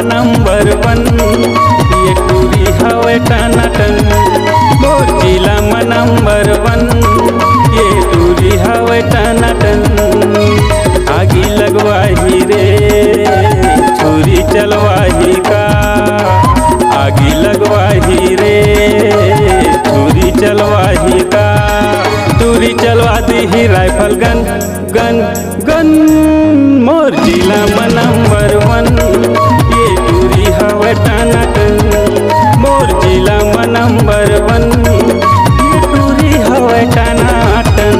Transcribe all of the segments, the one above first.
Number वन, ये टूरी हवे टनाटन। मोर जिला में नंबर वन, ये टूरी हवे टनाटन। आगी लगवाही रे छुरी चलवाही का, आगी लगवाही रे छुरी चलवाही का। टूरी चलवा दी ही राइफल गन गन गन। मोर जिला में नंबर वन, ये टूरी हवे टनाटन। मोर जिला में नंबर वन, ये टूरी हवे टनाटन।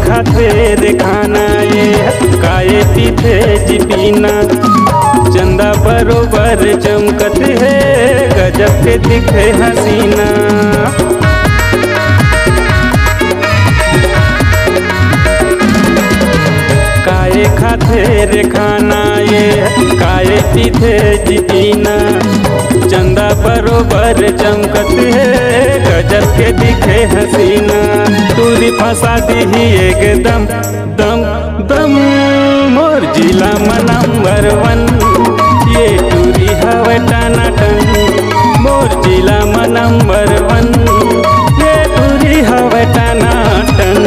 खाते खाना ये काये पीते जीपीना। चंदा बरोबर चमकत है, गजब के दिखे हसीना। काये खाते रे खाना ये काये पीते जीपीना। चंदा बरोबर चमकत है, गजब के दिखे हसीना। टूरी फंसा दी ही एकदम दम दम। मोर जिला में नंबर वन, ये टूरी हवे टनाटन। मोर जिला में नंबर वन, ये टूरी हवे टनाटन।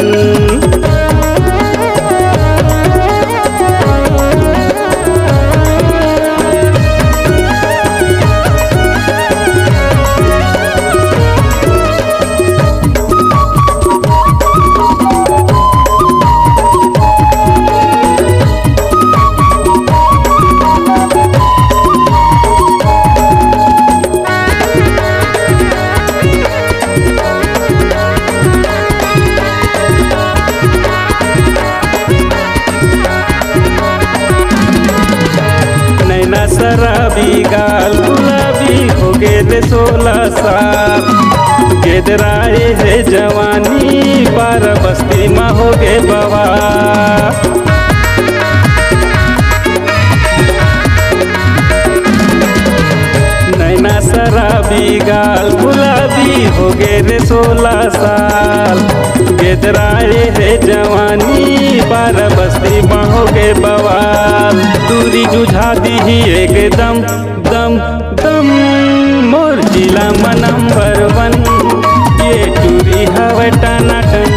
शराबी गाल गुलाबी हो गए 16 साल। गेदराए है जवानी पार बस्ती में हो गए बवा। नैना शराबी गाल गुलाबी हो गए 16 साल। गेदराए है जवानी पार बस्ती में हो गए बवाल। दूरी जुझा दी ही एकदम दम दम। मोर जिला में नंबर वन, ये टूरी हवे टनाटन।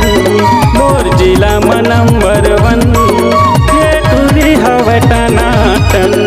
मोर जिला में नंबर वन, ये टूरी हवे टनाटन।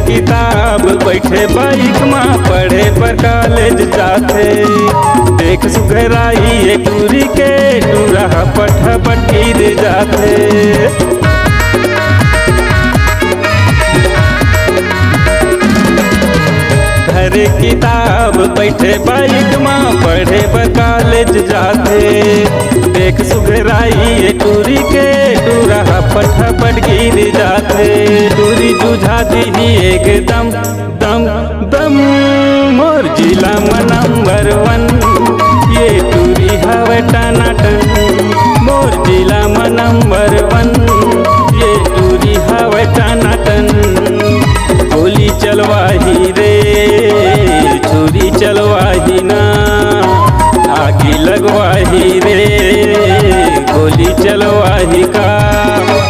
किताब बैठे बाइक में पढ़े पर कॉलेज जाते। देख सुघराई ये टूरी के टूरा पठ पटीर जाते। घरे किताब बैठे बाइक में पढ़े पर कॉलेज जाते। देख सुघराई ये टूरी के टूरा पठ पट गिर जाते। टूरी जुझा दी ही एकदम दम दम। मोर जिला में नंबर वन, ये टूरी हवे टनाटन। मोर जिला में नंबर वन, ये टूरी हवे टनाटन। गोली चलवाही रे छुरी चलवाही ना, आगी लगवाही रे गोली चलवाही का।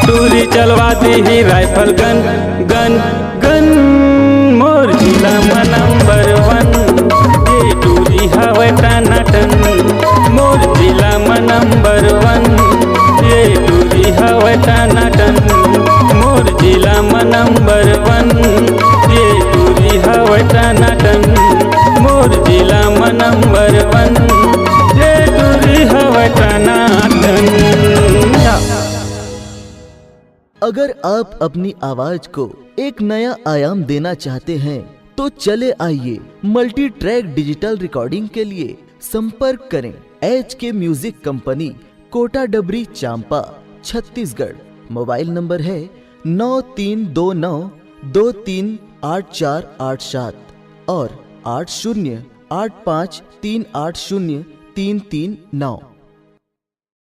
टूरी चलवा दी ही राइफल गन गन गन। मोर जिला में नंबर वन, ये टूरी नंबर 1 ये टूरी हवा टनाटन। अगर आप अपनी आवाज को एक नया आयाम देना चाहते हैं तो चले आइए मल्टी ट्रैक डिजिटल रिकॉर्डिंग के लिए संपर्क करें HK म्यूजिक कंपनी, कोटा डबरी, चांपा, छत्तीसगढ़। मोबाइल नंबर है 9329238487 और 8085380339।